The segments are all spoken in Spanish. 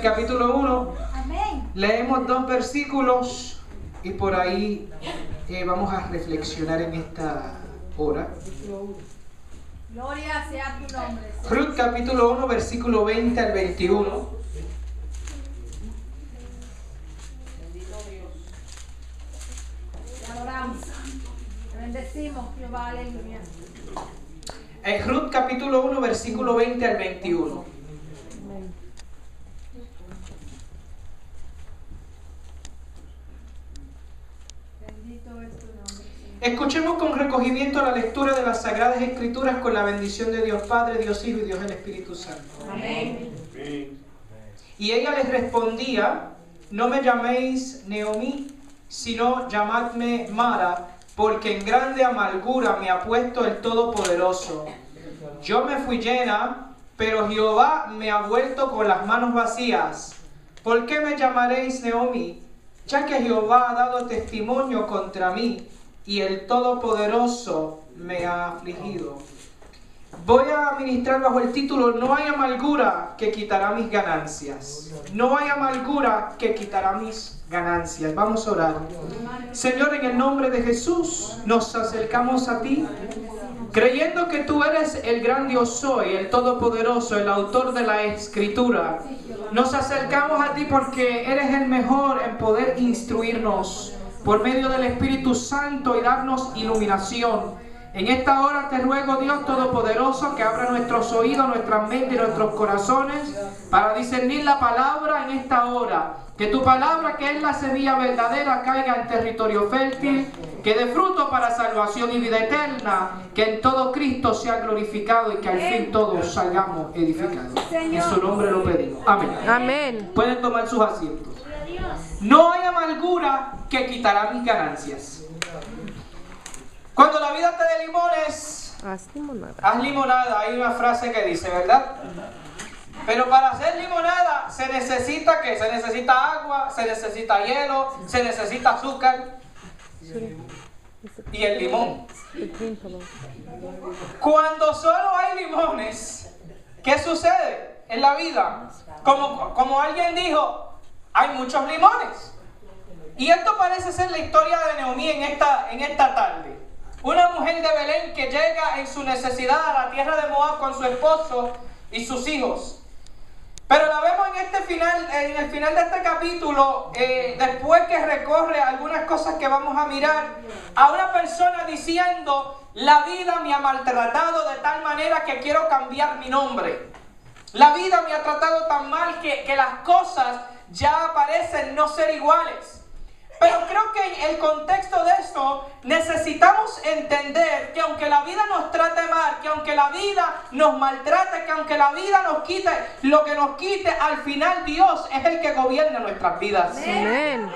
capítulo 1. Amén. Leemos 2 versículos y por ahí vamos a reflexionar en esta hora. Gloria sea tu nombre. Ruth capítulo 1, versículo 20 al 21. Te adoramos. Te bendecimos, Jehová, aleluya. Ruth capítulo 1, versículo 20 al 21. Bendito es tu nombre, Señor. Escuchemos con recogimiento la lectura de las Sagradas Escrituras con la bendición de Dios Padre, Dios Hijo y Dios el Espíritu Santo. Amén. Y ella les respondía: no me llaméis Naomi, sino llamadme Mara, porque en grande amargura me ha puesto el Todopoderoso. Yo me fui llena, pero Jehová me ha vuelto con las manos vacías. ¿Por qué me llamaréis Naomi? Ya que Jehová ha dado testimonio contra mí, y el Todopoderoso me ha afligido. Voy a ministrar bajo el título: no hay amargura que quitará mis ganancias. No hay amargura que quitará mis ganancias. Vamos a orar. Señor, en el nombre de Jesús, nos acercamos a ti, creyendo que tú eres el gran Dios soy, el Todopoderoso, el autor de la Escritura. Nos acercamos a ti porque eres el mejor en poder instruirnos por medio del Espíritu Santo y darnos iluminación. En esta hora te ruego, Dios Todopoderoso, que abra nuestros oídos, nuestras mentes y nuestros corazones para discernir la palabra en esta hora. Que tu palabra, que es la semilla verdadera, caiga en territorio fértil, que dé fruto para salvación y vida eterna, que en todo Cristo sea glorificado y que al fin todos salgamos edificados. En su nombre lo pedimos. Amén. Amén. Pueden tomar sus asientos. No hay amargura que quitará mis ganancias. Cuando la vida te dé limones, Haz limonada. haz limonada. Hay una frase que dice, ¿verdad? Pero para hacer limonada se necesita ¿qué? Se necesita agua, se necesita hielo, se necesita azúcar y el limón. Cuando solo hay limones, ¿qué sucede en la vida? Como alguien dijo, hay muchos limones. Y esto parece ser la historia de Naomi en esta tarde. Una mujer de Belén que llega en su necesidad a la tierra de Moab con su esposo y sus hijos. Pero la vemos en el final de este capítulo, después que recorre algunas cosas que vamos a mirar, a una persona diciendo: la vida me ha maltratado de tal manera que quiero cambiar mi nombre. La vida me ha tratado tan mal que las cosas ya parecen no ser iguales. Pero creo que en el contexto de esto necesitamos entender que aunque la vida nos trate mal, que aunque la vida nos maltrate, que aunque la vida nos quite lo que nos quite, al final Dios es el que gobierna nuestras vidas. Amén.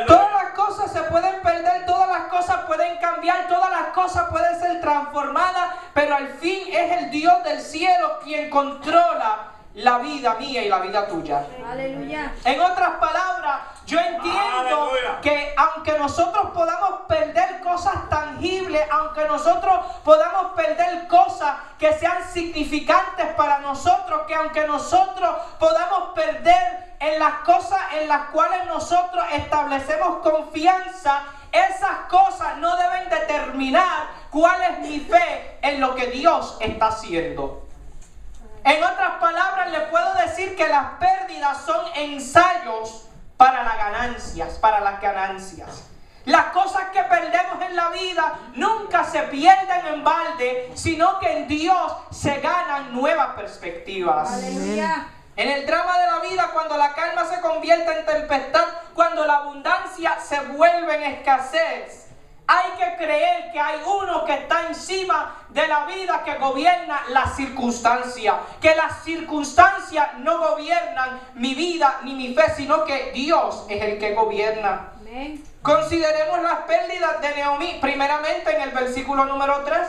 Todas las cosas se pueden perder, todas las cosas pueden cambiar, todas las cosas pueden ser transformadas, pero al fin es el Dios del cielo quien controla la vida mía y la vida tuya. Aleluya. En otras palabras, yo entiendo que aunque nosotros podamos perder cosas tangibles, aunque nosotros podamos perder cosas que sean significantes para nosotros, que aunque nosotros podamos perder en las cosas en las cuales nosotros establecemos confianza, esas cosas no deben determinar cuál es mi fe en lo que Dios está haciendo. En otras palabras, le puedo decir que las pérdidas son ensayos para las ganancias. Las cosas que perdemos en la vida nunca se pierden en balde, sino que en Dios se ganan nuevas perspectivas. Aleluya. En el drama de la vida, cuando la calma se convierte en tempestad, cuando la abundancia se vuelve en escasez, hay que creer que hay uno que está encima de la vida, que gobierna las circunstancias. Que las circunstancias no gobiernan mi vida ni mi fe, sino que Dios es el que gobierna. Amén. Consideremos las pérdidas de Naomi. Primeramente, en el versículo número 3,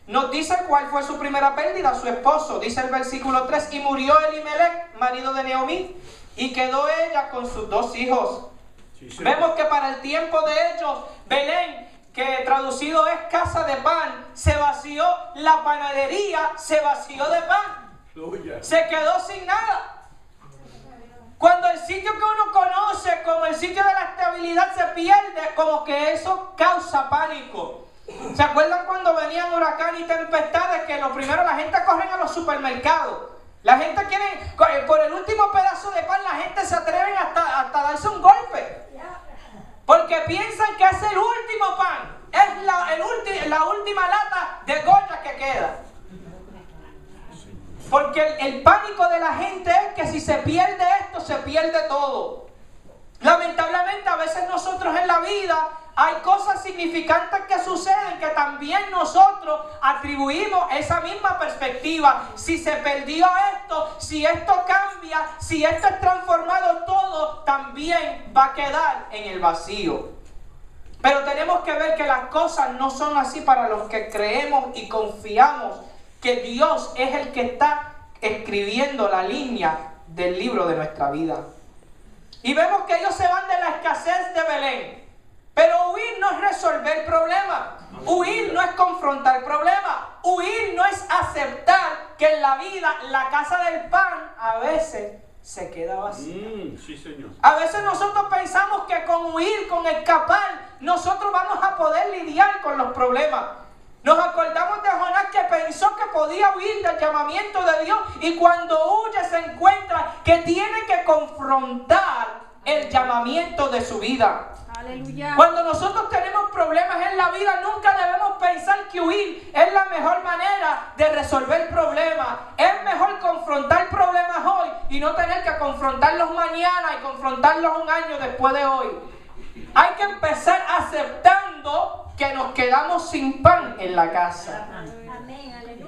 nos dice cuál fue su primera pérdida: su esposo. Dice el versículo 3: y murió Elimelech, marido de Naomi, y quedó ella con sus 2 hijos. Vemos que para el tiempo de ellos, Belén, que traducido es casa de pan, se vació, la panadería se vació de pan. Se quedó sin nada. Cuando sitio que uno conoce como el sitio de la estabilidad se pierde, como que eso causa pánico. ¿Se acuerdan cuando venían huracanes y tempestades que lo primero la gente corre a los supermercados? La gente quiere, por el último pedazo de pan, la gente se atreve hasta darse un golpe. Porque piensan que es el último pan, es la última lata de Goya que queda. Porque el pánico de la gente es que si se pierde esto, se pierde todo. Lamentablemente a veces nosotros en la vida hay cosas significantes que suceden que también nosotros atribuimos esa misma perspectiva. Si se perdió esto, si esto cambia, si esto es transformado, todo también va a quedar en el vacío. Pero tenemos que ver que las cosas no son así para los que creemos y confiamos que Dios es el que está escribiendo la línea del libro de nuestra vida. Y vemos que ellos se van de la escasez de Belén. Pero huir no es resolver problemas. Huir no es confrontar problemas. Huir no es aceptar que en la vida la casa del pan a veces se queda vacía. Sí, señor. A veces nosotros pensamos que con huir, con escapar, nosotros vamos a poder lidiar con los problemas. Nos acordamos de Jonás que pensó que podía huir del llamamiento de Dios y cuando huye se encuentra que tiene que confrontar el llamamiento de su vida. Aleluya. Cuando nosotros tenemos problemas en la vida, nunca debemos pensar que huir es la mejor manera de resolver problemas. Es mejor confrontar problemas hoy y no tener que confrontarlos mañana y confrontarlos un año después de hoy. Hay que empezar aceptando que nos quedamos sin pan en la casa.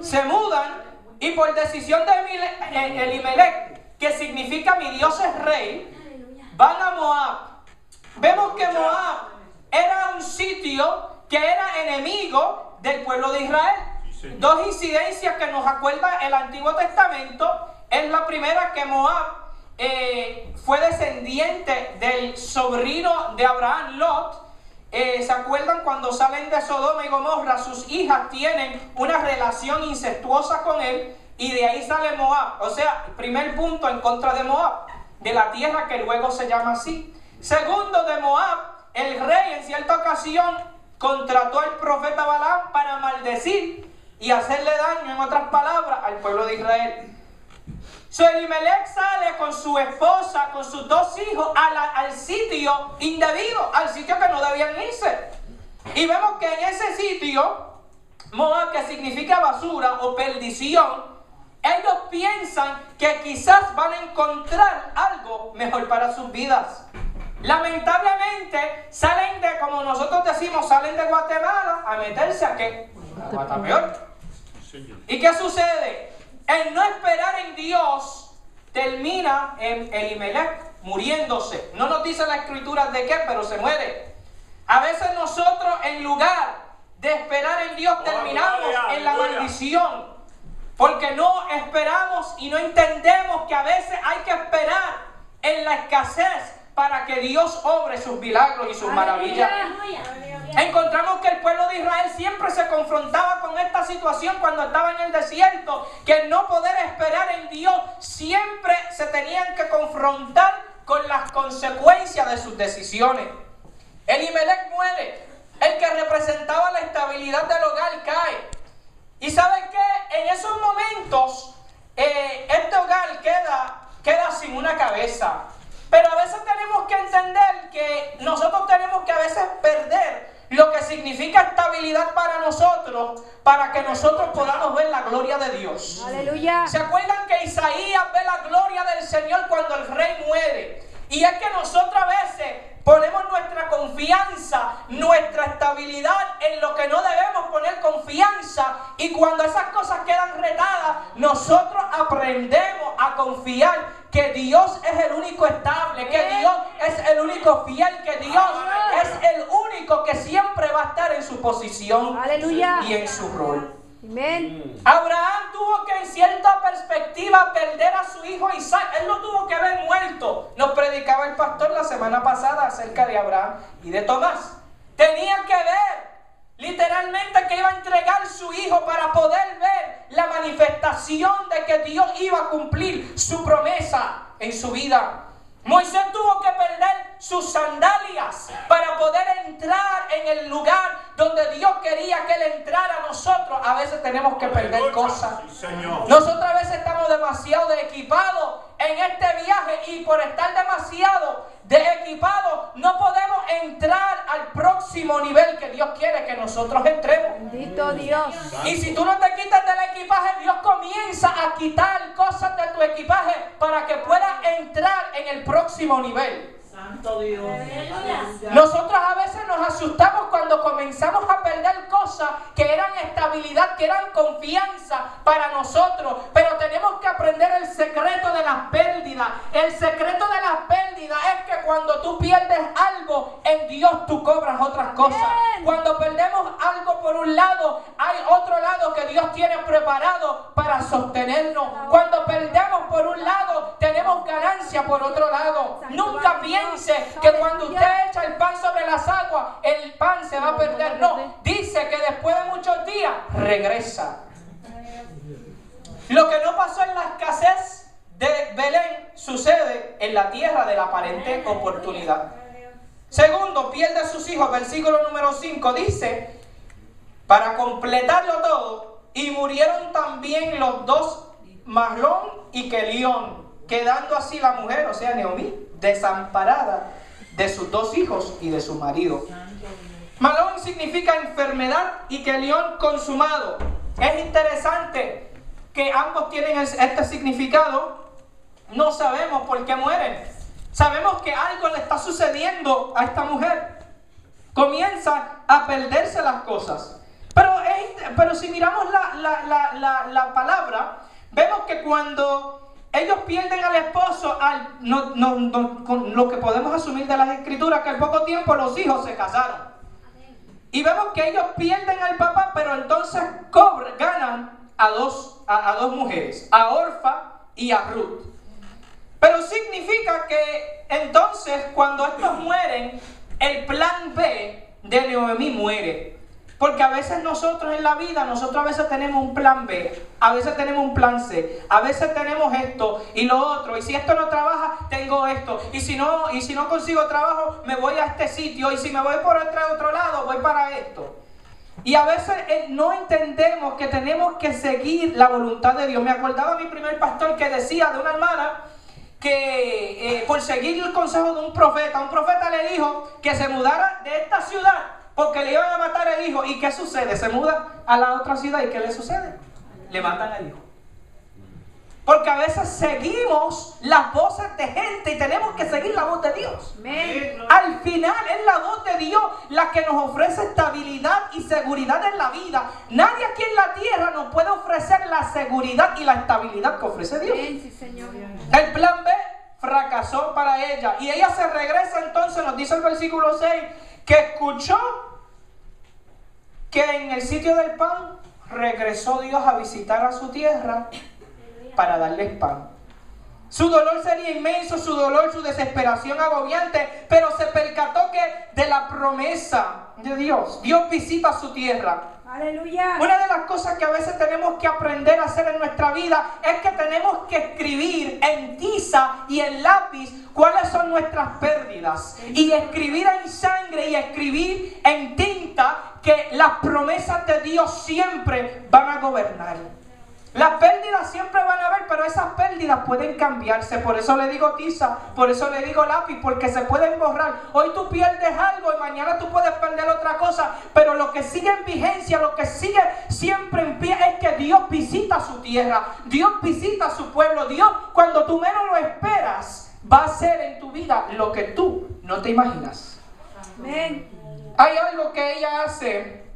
Se mudan y por decisión de Elimelech, que significa mi Dios es rey, van a Moab. Vemos que Moab era un sitio que era enemigo del pueblo de Israel. Dos incidencias que nos acuerda el Antiguo Testamento. Es la primera, que Moab fue descendiente del sobrino de Abraham, Lot. ¿Se acuerdan cuando salen de Sodoma y Gomorra? Sus hijas tienen una relación incestuosa con él y de ahí sale Moab. O sea, primer punto en contra de Moab, de la tierra que luego se llama así. Segundo, de Moab, el rey en cierta ocasión contrató al profeta Balaam para maldecir y hacerle daño, en otras palabras, al pueblo de Israel. Elimelech sale con su esposa, con sus dos hijos, al sitio indebido, al sitio que no debían irse. Y vemos que en ese sitio, Moab, que significa basura o perdición, ellos piensan que quizás van a encontrar algo mejor para sus vidas. Lamentablemente, salen de, como nosotros decimos, salen de Guatemala a meterse a ¿qué? A Guatapeor. ¿Y qué sucede? El no esperar en Dios termina en Elimelech muriéndose. No nos dice la escritura de qué, pero se muere. A veces nosotros, en lugar de esperar en Dios, terminamos en la maldición. Porque no esperamos y no entendemos que a veces hay que esperar en la escasez para que Dios obre sus milagros y sus maravillas. Encontramos que el pueblo de Israel siempre se confrontaba con esta situación cuando estaba en el desierto, que el no poder esperar en Dios siempre se tenían que confrontar con las consecuencias de sus decisiones. Elimelech muere, el que representaba la estabilidad del hogar cae. ¿Y saben qué? En esos momentos este hogar queda sin una cabeza. Pero a veces tenemos que entender que nosotros tenemos que a veces perder lo que significa estabilidad para nosotros, para que nosotros podamos ver la gloria de Dios. Aleluya. ¿Se acuerdan que Isaías ve la gloria del Señor cuando el rey muere? Y es que nosotros a veces ponemos nuestra confianza, nuestra estabilidad en lo que no debemos poner confianza, y cuando esas cosas quedan retadas, nosotros aprendemos a confiar que Dios es el único estable, que Dios es el único fiel, que Dios es el único que siempre va a estar en su posición. Aleluya. Y en su rol. Amén. Abraham tuvo que, en cierta perspectiva, perder a su hijo Isaac. Él no tuvo que haber muerto. Nos predicaba el pastor la semana pasada acerca de Abraham y de Tomás. Tenía que ver literalmente que iba a entregar su hijo para poder ver la manifestación de que Dios iba a cumplir su promesa en su vida. Moisés tuvo que perder sus sandalias para poder entrar en el lugar donde Dios quería que Él entrara. Nosotros a veces tenemos que perder cosas. Nosotros a veces estamos demasiado equipados en este viaje y por estar demasiado equipados no podemos entrar al próximo nivel que Dios quiere que nosotros entremos. Bendito Dios. Y si tú no te quitas del equipaje, Dios comienza a quitar cosas de tu equipaje para que puedas entrar en el próximo nivel. Santo Dios. Nosotros a veces nos asustamos cuando comenzamos a perder cosas que eran estabilidad, que eran confianza para nosotros. Pero tenemos que aprender el secreto de las pérdidas. El secreto de las pérdidas es que cuando tú pierdes algo, en Dios tú cobras otras cosas. Cuando perdemos algo por un lado, hay otro lado que Dios tiene preparado para sostenernos. Cuando perdemos por un lado, tenemos ganancia por otro lado. Nunca piense que cuando usted echa el pan sobre las aguas, el pan se va a perder. No, dice que después de muchos días regresa. Lo que no pasó en la escasez de Belén sucede en la tierra de la aparente oportunidad. Segundo, pierde a sus hijos. Versículo número 5 dice, para completarlo todo, y murieron también los dos, Mahlón y Kelión, quedando así la mujer, o sea, Noemí, desamparada de sus dos hijos y de su marido. Mahlón significa enfermedad y Kelión consumado. Es interesante que ambos tienen este significado. No sabemos por qué mueren. Sabemos que algo le está sucediendo a esta mujer. Comienza a perderse las cosas. Pero si miramos la palabra, vemos que cuando ellos pierden al esposo, con lo que podemos asumir de las escrituras, que al poco tiempo los hijos se casaron. Y vemos que ellos pierden al papá, pero entonces ganan a dos mujeres, a Orfa y a Ruth. Pero significa que entonces cuando estos mueren, el plan B de Noemí muere. Porque a veces nosotros en la vida, a veces tenemos un plan B, a veces tenemos un plan C, a veces tenemos esto y lo otro, y si esto no trabaja, tengo esto, y si no consigo trabajo, me voy a este sitio, y si me voy por otro lado, voy para esto. Y a veces no entendemos que tenemos que seguir la voluntad de Dios. Me acordaba mi primer pastor que decía de una hermana que por seguir el consejo de un profeta le dijo que se mudara de esta ciudad porque le iban a matar al hijo. ¿Y qué sucede? Se muda a la otra ciudad y ¿qué le sucede? Le matan al hijo. Porque a veces seguimos las voces de gente y tenemos que seguir la voz de Dios. Amén. Al final es la voz de Dios la que nos ofrece estabilidad y seguridad en la vida. Nadie aquí en la tierra nos puede ofrecer la seguridad y la estabilidad que ofrece Dios. Amén, sí, Señor. El plan B fracasó para ella. Y ella se regresa entonces, nos dice el versículo 6, que escuchó que en el sitio del pan regresó Dios a visitar a su tierra para darles pan. Su dolor sería inmenso, su dolor, su desesperación agobiante, pero se percató que de la promesa de Dios, Dios visita su tierra. Aleluya. Una de las cosas que a veces tenemos que aprender a hacer en nuestra vida es que tenemos que escribir en tiza y en lápiz cuáles son nuestras pérdidas. Y escribir en sangre y escribir en tinta que las promesas de Dios siempre van a gobernar. Las pérdidas siempre van a haber, pero esas pérdidas pueden cambiarse. Por eso le digo tiza, por eso le digo lápiz, porque se pueden borrar. Hoy tú pierdes algo y mañana tú puedes perder otra cosa, pero lo que sigue en vigencia, lo que sigue siempre en pie es que Dios visita su tierra, Dios visita su pueblo. Dios, cuando tú menos lo esperas, va a hacer en tu vida lo que tú no te imaginas. Amén. Hay algo que ella hace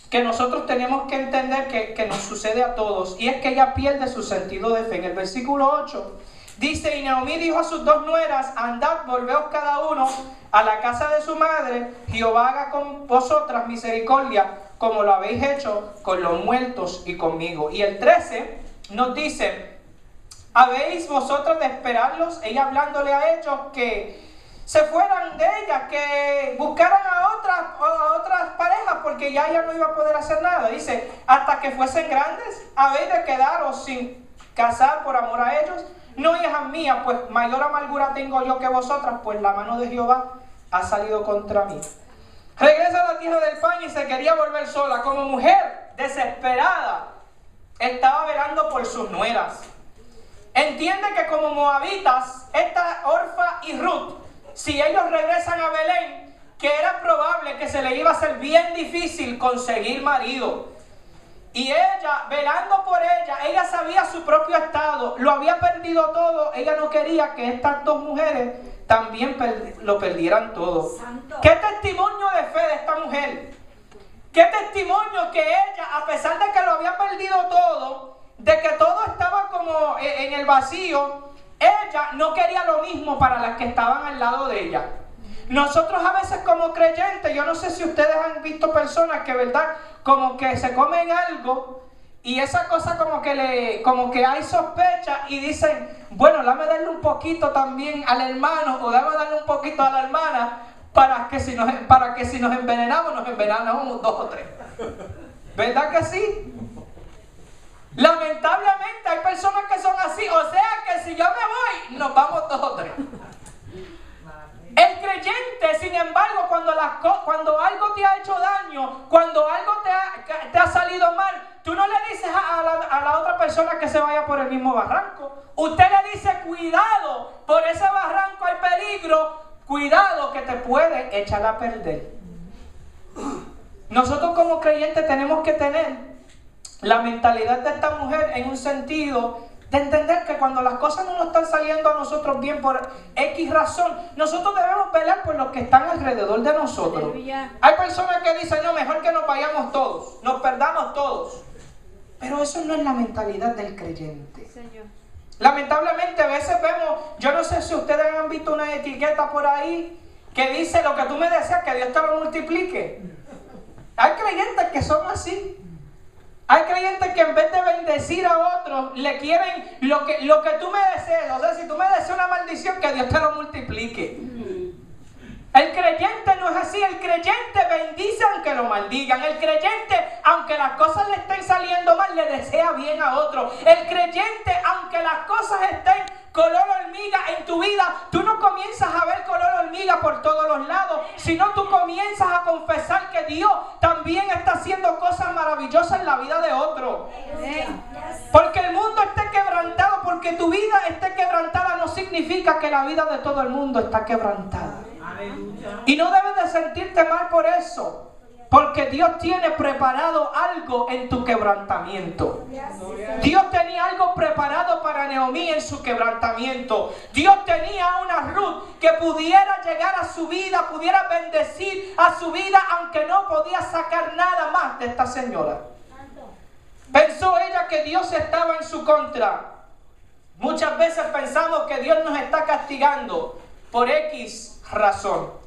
que nosotros tenemos que entender que nos sucede a todos, y es que ella pierde su sentido de fe. En el versículo 8 dice: y Noemí dijo a sus dos nueras: andad, volveos cada uno a la casa de su madre, Jehová haga con vosotras misericordia, como lo habéis hecho con los muertos y conmigo. Y el 13 nos dice: ¿habéis vosotros de esperarlos? Ella hablándole a ellos que se fueran de ella, que buscaran a otras parejas, porque ya ella no iba a poder hacer nada. Dice: hasta que fuesen grandes, habéis de quedaros sin casar por amor a ellos. no hijas mías, pues mayor amargura tengo yo que vosotras, pues la mano de Jehová ha salido contra mí. Regresa a la tierra del pan y se quería volver sola. Como mujer desesperada, estaba velando por sus nueras. Entiende que como moabitas, esta Orfa y Ruth, si ellos regresan a Belén, que era probable que se le iba a hacer bien difícil conseguir marido. Y ella, velando por ella sabía su propio estado, lo había perdido todo. Ella no quería que estas dos mujeres también lo perdieran todo. Santo. ¿Qué testimonio de fe de esta mujer? ¿Qué testimonio que ella, a pesar de que lo había perdido todo, de que todo estaba como en el vacío, ella no quería lo mismo para las que estaban al lado de ella? Nosotros a veces como creyentes, yo no sé si ustedes han visto personas que, ¿verdad?, como que se comen algo y esa cosa como que hay sospecha y dicen, bueno, dame darle un poquito también al hermano o dame darle un poquito a la hermana para que si nos envenenamos, nos envenenamos 2 o 3. ¿Verdad que sí? Lamentablemente hay personas que son así, o sea que si yo me voy, nos vamos 2 o 3. El creyente, sin embargo, cuando algo te ha hecho daño, cuando algo te ha salido mal, tú no le dices a la otra persona que se vaya por el mismo barranco. Usted le dice, cuidado, por ese barranco hay peligro, cuidado que te puede echar a perder. Nosotros como creyentes tenemos que tener la mentalidad de esta mujer en un sentido de entender que cuando las cosas no nos están saliendo a nosotros bien por X razón, nosotros debemos velar por los que están alrededor de nosotros. Aleluya. Hay personas que dicen, no, mejor que nos vayamos todos, nos perdamos todos. Pero eso no es la mentalidad del creyente. Señor. Lamentablemente a veces vemos, yo no sé si ustedes han visto una etiqueta por ahí que dice, lo que tú me deseas, que Dios te lo multiplique. Hay creyentes que son así. Hay creyentes que en vez de bendecir a otros, le quieren lo que tú me desees. O sea, si tú me deseas una maldición, que Dios te lo multiplique. El creyente no es así. El creyente bendice aunque lo maldigan. El creyente, aunque las cosas le estén saliendo mal, le desea bien a otro. El creyente, aunque las cosas estén color hormiga en tu vida, tú no comienzas a ver color hormiga por todos los lados, sino tú comienzas a confesar que Dios también está haciendo cosas maravillosas en la vida de otro. Porque el mundo esté quebrantado, porque tu vida esté quebrantada, no significa que la vida de todo el mundo está quebrantada. Y no debes de sentirte mal por eso, porque Dios tiene preparado algo en tu quebrantamiento. Dios tenía algo preparado para Naomi en su quebrantamiento. Dios tenía una Ruth que pudiera llegar a su vida, pudiera bendecir a su vida, aunque no podía sacar nada más de esta señora. Pensó ella que Dios estaba en su contra. Muchas veces pensamos que Dios nos está castigando por X razón.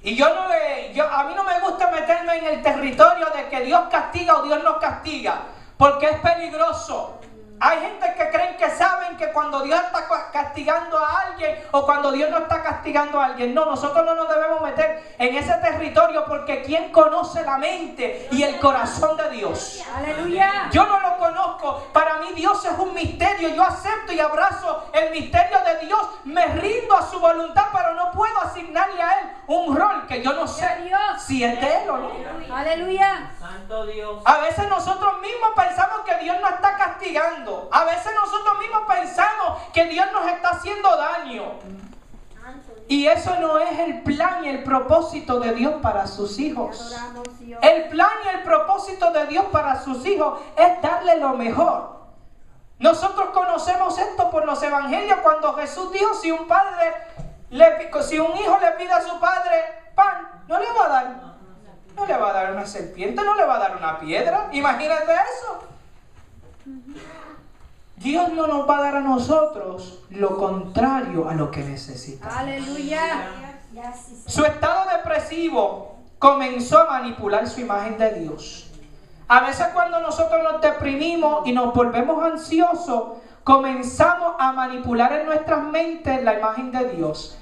Y a mí no me gusta meterme en el territorio de que Dios castiga o Dios no castiga, porque es peligroso. Hay gente que creen que saben que cuando Dios está castigando a alguien o cuando Dios no está castigando a alguien. No, nosotros no nos debemos meter en ese territorio, porque ¿quién conoce la mente y el corazón de Dios? Aleluya. Yo no lo conozco. Para mí Dios es un misterio. Yo acepto y abrazo el misterio de Dios. Me rindo a su voluntad, pero no puedo asignarle a Él un rol que yo no sé si es de Él o no. Aleluya. Santo Dios. A veces nosotros mismos pensamos que Dios nos está castigando. A veces nosotros mismos pensamos que Dios nos está haciendo daño. Y eso no es el plan y el propósito de Dios para sus hijos. El plan y el propósito de Dios para sus hijos es darle lo mejor. Nosotros conocemos esto por los evangelios, cuando Jesús dijo, si un hijo le pide a su padre pan, no le va a dar. No le va a dar una serpiente, no le va a dar una piedra. Imagínate eso. Dios no nos va a dar a nosotros lo contrario a lo que necesitamos. Aleluya. Su estado depresivo comenzó a manipular su imagen de Dios. A veces cuando nosotros nos deprimimos y nos volvemos ansiosos, comenzamos a manipular en nuestras mentes la imagen de Dios.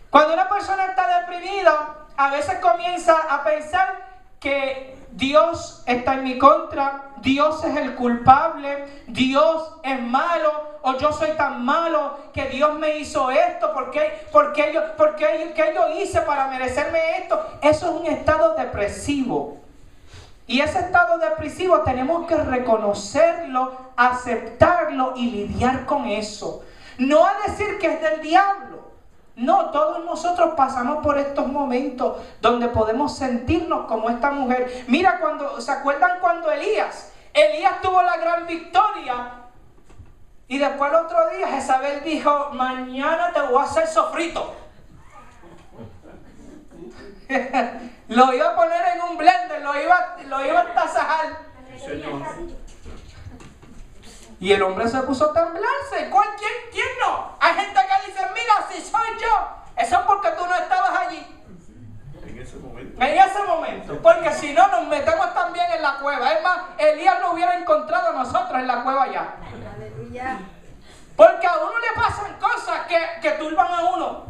Cuando una persona está deprimida, a veces comienza a pensar que Dios está en mi contra, Dios es el culpable, Dios es malo, o yo soy tan malo que Dios me hizo esto, ¿qué yo hice para merecerme esto? Eso es un estado depresivo. Y ese estado depresivo tenemos que reconocerlo, aceptarlo y lidiar con eso. No a decir que es del diablo. No, todos nosotros pasamos por estos momentos donde podemos sentirnos como esta mujer. Mira, ¿se acuerdan cuando Elías tuvo la gran victoria? Y después el otro día Jezabel dijo, mañana te voy a hacer sofrito. Lo iba a poner en un blender, lo iba a tasajar. Y el hombre se puso a temblarse. ¿Quién no? Hay gente que dice, mira, si soy yo. Eso es porque tú no estabas allí. En ese momento. Porque si no, nos metemos también en la cueva. Es más, Elías lo hubiera encontrado a nosotros en la cueva ya. Aleluya. Porque a uno le pasan cosas que turban a uno.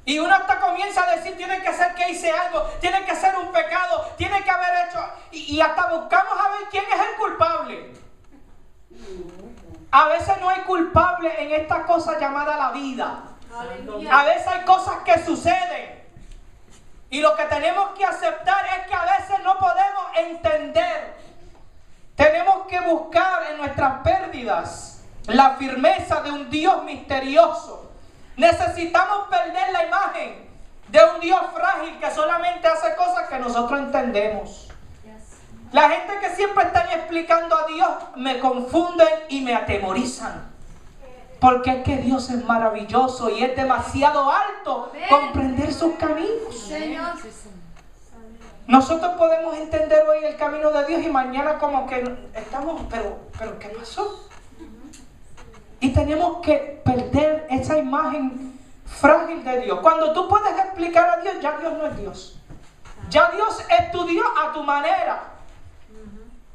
Y uno hasta comienza a decir, tiene que ser que hice algo, tiene que ser un pecado, tiene que haber hecho. Y hasta buscamos a ver quién es el culpable. A veces no hay culpable en esta cosa llamada la vida. Aleluya. A veces hay cosas que suceden. Y lo que tenemos que aceptar es que a veces no podemos entender. Tenemos que buscar en nuestras pérdidas la firmeza de un Dios misterioso. Necesitamos perder la imagen de un Dios frágil que solamente hace cosas que nosotros entendemos. La gente que siempre están explicando a Dios me confunden y me atemorizan. Porque es que Dios es maravilloso y es demasiado alto comprender sus caminos. Señor. Nosotros podemos entender hoy el camino de Dios y mañana como que estamos, pero ¿qué pasó? Y tenemos que perder esa imagen frágil de Dios. Cuando tú puedes explicar a Dios, ya Dios no es Dios. Ya Dios es tu Dios a tu manera,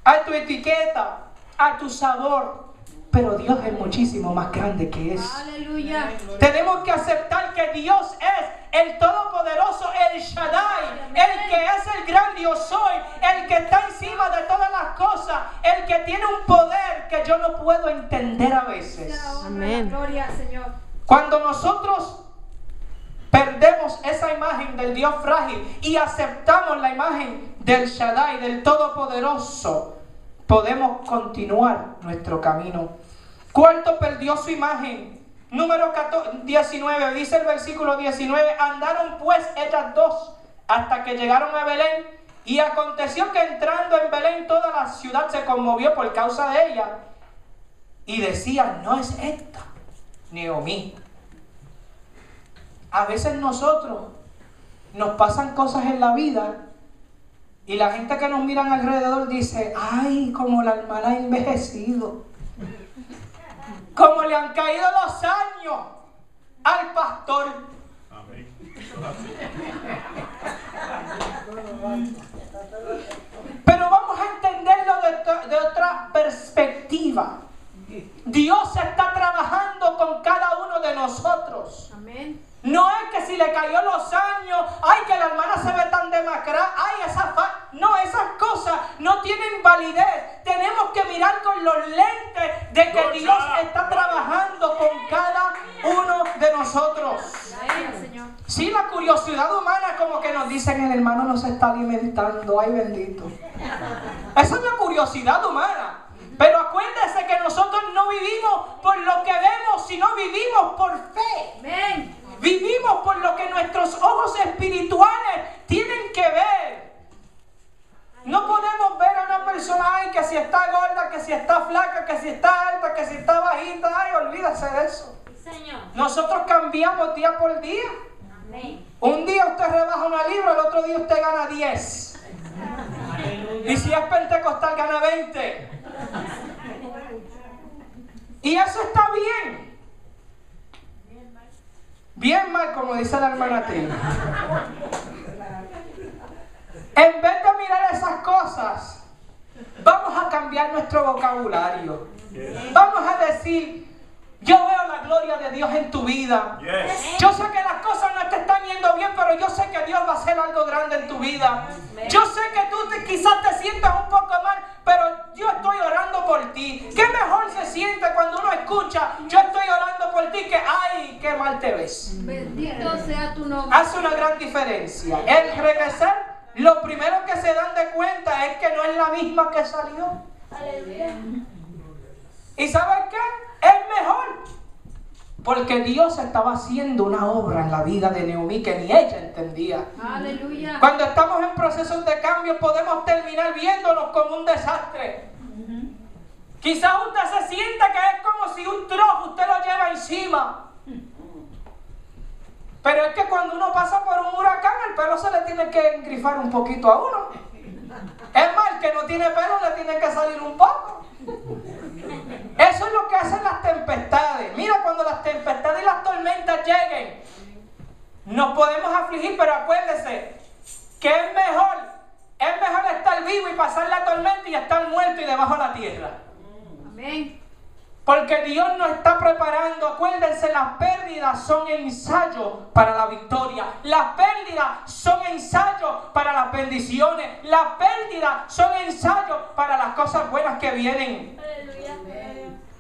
a tu etiqueta, a tu sabor. Pero Dios es muchísimo más grande que eso. Aleluya. Tenemos que aceptar que Dios es el Todopoderoso, el Shaddai, el que es el gran Dios soy, el que está encima de todas las cosas, el que tiene un poder que yo no puedo entender a veces. Amén. Gloria al Señor. Cuando nosotros perdemos esa imagen del Dios frágil y aceptamos la imagen del Shaddai, del Todopoderoso, podemos continuar nuestro camino. Cuarto, perdió su imagen. Número 19, dice el versículo 19, andaron pues ellas dos hasta que llegaron a Belén, y aconteció que entrando en Belén toda la ciudad se conmovió por causa de ella, y decían, no es esta Noemí. A veces nosotros nos pasan cosas en la vida y la gente que nos miran alrededor dice, ay, como la hermana ha envejecido, como le han caído los años al pastor. Amén. Pero vamos a entenderlo de otra perspectiva. Dios está trabajando con cada uno de nosotros. Amén. No es que si le cayó los años, ay, que la hermana se ve tan demacrada, ay, no, esas cosas no tienen validez. Tenemos que mirar con los lentes de que Dios está trabajando con cada uno de nosotros. Sí, la curiosidad humana como que nos dicen, el hermano no se está alimentando, ay bendito. Esa es la curiosidad humana. Pero acuérdense que nosotros no vivimos por lo que vemos, sino vivimos por fe. Amén. Vivimos por lo que nuestros ojos espirituales tienen que ver. No podemos ver a una persona, ay, que si está gorda, que si está flaca, que si está alta, que si está bajita, ay, olvídese de eso. Señor. Nosotros cambiamos día por día. Amén. Un día usted rebaja una libra, el otro día usted gana 10. Y si es pentecostal, gana 20. Y eso está bien. Bien mal, como dice la hermana Tina. En vez de mirar esas cosas, vamos a cambiar nuestro vocabulario. Vamos a decir, yo veo la gloria de Dios en tu vida. Yo sé que las cosas no te están yendo yendo bien, pero yo sé que Dios va a hacer algo grande en tu vida. Yo sé que tú quizás te sientas un poco mal, pero yo estoy orando por ti. ¿Qué mejor se siente cuando uno escucha, yo estoy orando por ti, que ay, qué mal te ves? Bendito sea tu nombre. Hace una gran diferencia. El regresar, lo primero que se dan de cuenta es que no es la misma que salió. Aleluya. ¿Y sabes qué? Es mejor. Porque Dios estaba haciendo una obra en la vida de Noemí que ni ella entendía. Aleluya. Cuando estamos en procesos de cambio podemos terminar viéndonos como un desastre. Quizás usted se sienta que es como si un trozo usted lo lleva encima. Pero es que cuando uno pasa por un huracán, el pelo se le tiene que engrifar un poquito a uno. Es más, el que no tiene pelo le tiene que salir un poco. Eso es lo que hacen las tempestades. Mira, cuando las tempestades y las tormentas lleguen, nos podemos afligir, pero acuérdese que es mejor estar vivo y pasar la tormenta y estar muerto y debajo de la tierra. Amén. Porque Dios nos está preparando. Acuérdense, las pérdidas son ensayos para la victoria. Las pérdidas son ensayos para las bendiciones. Las pérdidas son ensayos para las cosas buenas que vienen.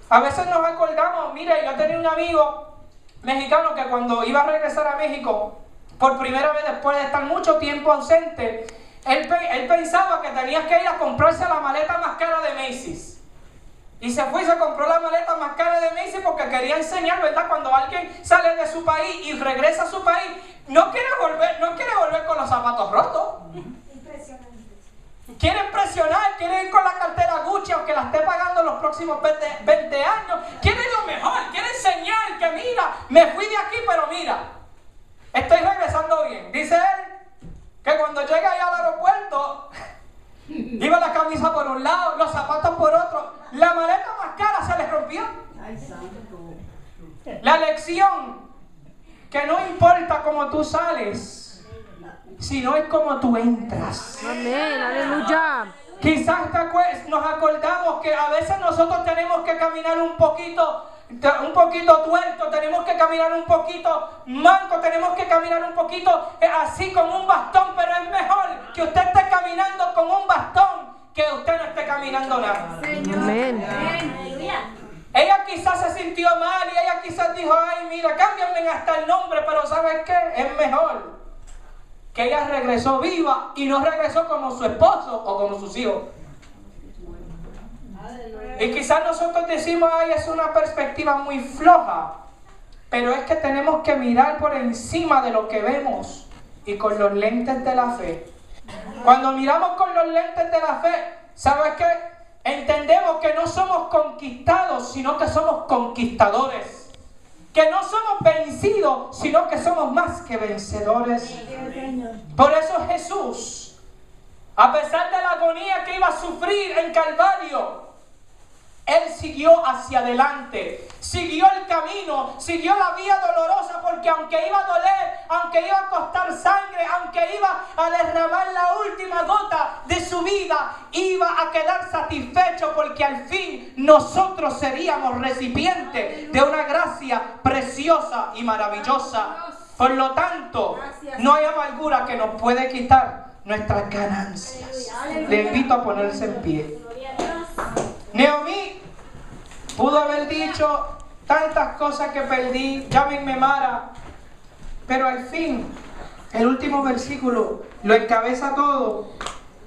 A veces nos acordamos, mire, yo tenía un amigo mexicano que cuando iba a regresar a México, por primera vez después de estar mucho tiempo ausente, él pensaba que tenía que ir a comprarse la maleta más cara de Macy's. Y se fue y se compró la maleta más cara de Macy's porque quería enseñar, ¿verdad? Cuando alguien sale de su país y regresa a su país, no quiere volver con los zapatos rotos. Impresionante. Quiere impresionar, quiere ir con la cartera Gucci, aunque la esté pagando los próximos 20 años. Quiere lo mejor, quiere enseñar que mira, me fui de aquí, pero mira, estoy regresando bien. Dice él que cuando llega ahí al aeropuerto, iba la camisa por un lado, los zapatos por otro, la maleta más cara se le rompió. La lección, que no importa cómo tú sales, sino es como tú entras. Amén, aleluya. Quizás nos acordamos que a veces nosotros tenemos que caminar un poquito tuerto, tenemos que caminar un poquito manco, tenemos que caminar un poquito así con un bastón, pero es mejor que usted esté caminando con un bastón que usted no esté caminando nada. Señor. Amén. Aleluya. Ella quizás se sintió mal y ella quizás dijo, ay mira, cámbiame hasta el nombre, pero ¿sabes qué? Es mejor que ella regresó viva y no regresó como su esposo o como sus hijos. Y quizás nosotros decimos, ay, es una perspectiva muy floja, pero es que tenemos que mirar por encima de lo que vemos y con los lentes de la fe. Cuando miramos con los lentes de la fe, ¿sabes qué? Entendemos que no somos conquistados, sino que somos conquistadores. Que no somos vencidos, sino que somos más que vencedores. Por eso Jesús, a pesar de la agonía que iba a sufrir en Calvario, Él siguió hacia adelante, siguió el camino, siguió la vía dolorosa, porque aunque iba a doler, aunque iba a costar sangre, aunque iba a derramar la última gota de su vida, iba a quedar satisfecho, porque al fin nosotros seríamos recipientes de una gracia preciosa y maravillosa. Por lo tanto, no hay amargura que nos puede quitar nuestras ganancias. Le invito a ponerse en pie. Noemí pudo haber dicho tantas cosas que perdí, llámenme Mara, pero al fin, el último versículo lo encabeza todo,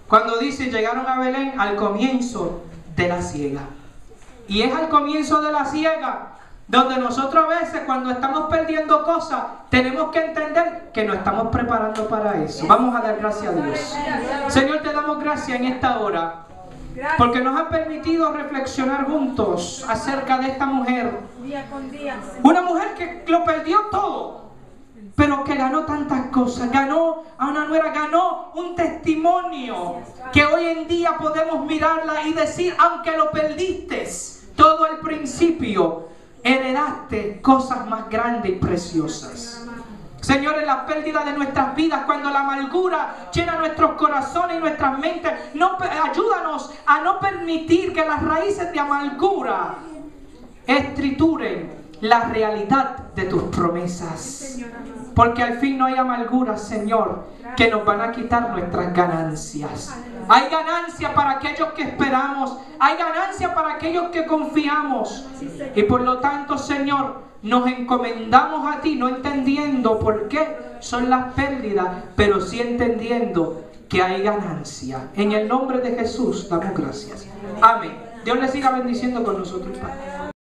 cuando dice, llegaron a Belén al comienzo de la siega. Y es al comienzo de la siega donde nosotros a veces, cuando estamos perdiendo cosas, tenemos que entender que nos estamos preparando para eso. Vamos a dar gracias a Dios. Señor, te damos gracias en esta hora, porque nos ha permitido reflexionar juntos acerca de esta mujer. Día con día. Una mujer que lo perdió todo, pero que ganó tantas cosas. Ganó a una nuera, ganó un testimonio que hoy en día podemos mirarla y decir, aunque lo perdiste todo al principio, heredaste cosas más grandes y preciosas. Señor, en la pérdida de nuestras vidas, cuando la amargura llena nuestros corazones y nuestras mentes, ayúdanos a no permitir que las raíces de amargura estrituren la realidad de de tus promesas. Porque al fin no hay amargura, Señor, que nos van a quitar nuestras ganancias. Hay ganancia para aquellos que esperamos. Hay ganancia para aquellos que confiamos. Y por lo tanto, Señor, nos encomendamos a ti, no entendiendo por qué son las pérdidas, pero sí entendiendo que hay ganancia. En el nombre de Jesús damos gracias. Amén. Dios les siga bendiciendo con nosotros, Padre.